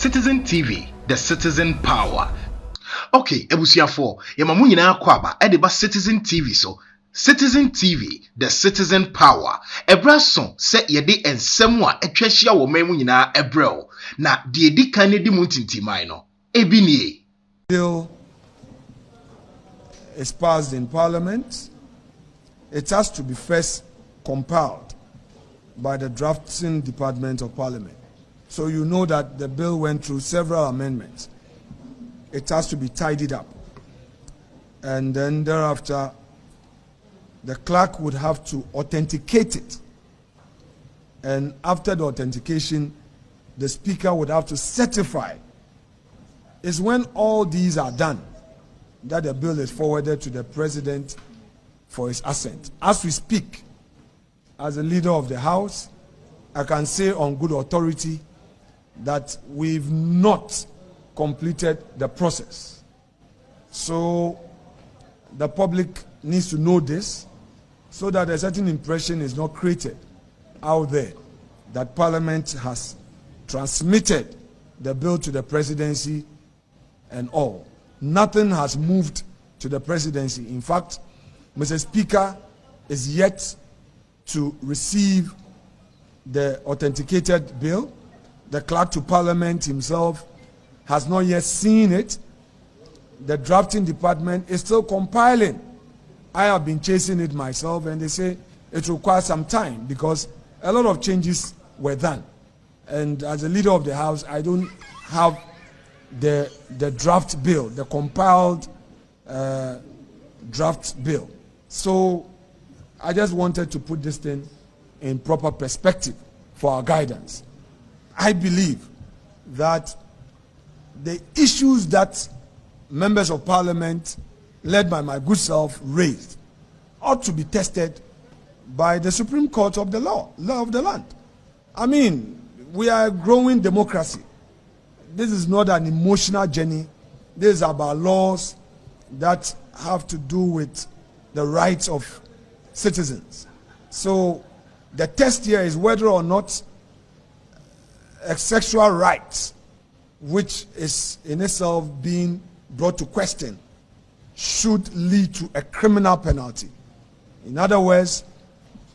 Citizen TV, the citizen power. Okay, ebusiafo, yema mu nyina akwaba e de ba Citizen TV so. Citizen TV, the citizen power. Ebraso se yede ensem a etwahia wo man mu nyina ebrel. Na de edi kan ne di mu ntintimai no. Ebi nie. Bill is passed in Parliament. It has to be first compiled by the drafting department of Parliament. So you know that the bill went through several amendments. It has to be tidied up. And then thereafter, the clerk would have to authenticate it. And after the authentication, the speaker would have to certify. It's when all these are done that the bill is forwarded to the president for his assent. As we speak, as a leader of the House, I can say on good authority that we've not completed the process. So the public needs to know this so that a certain impression is not created out there that Parliament has transmitted the bill to the presidency and all. Nothing has moved to the presidency. In fact, Mr. Speaker is yet to receive the authenticated bill. The clerk to Parliament himself has not yet seen it. The drafting department is still compiling. I have been chasing it myself, and they say it requires some time because a lot of changes were done. And as a leader of the House, I don't have the draft bill, the compiled draft bill. So I just wanted to put this thing in proper perspective for our guidance. I believe that the issues that members of Parliament, led by my good self, raised ought to be tested by the Supreme Court of the law of the land. I mean, we are a growing democracy. This is not an emotional journey. This is about laws that have to do with the rights of citizens. So the test here is whether or not a sexual right, which is in itself being brought to question, should lead to a criminal penalty. In other words,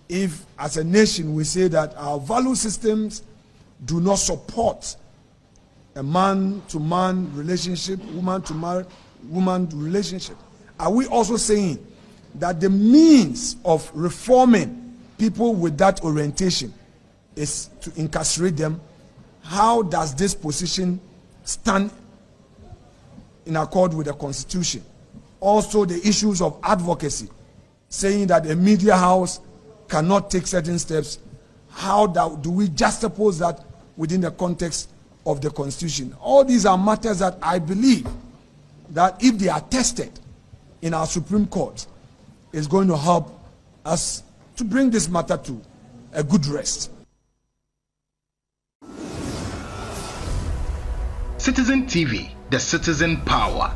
if as a nation we say that our value systems do not support a man-to-man relationship, woman-to-woman relationship, are we also saying that the means of reforming people with that orientation is to incarcerate them? How does this position stand in accord with the Constitution? Also, the issues of advocacy, saying that a media house cannot take certain steps. How do we juxtapose that within the context of the Constitution? All these are matters that I believe that if they are tested in our Supreme Court, is going to help us to bring this matter to a good rest. Citizen TV, the citizen power.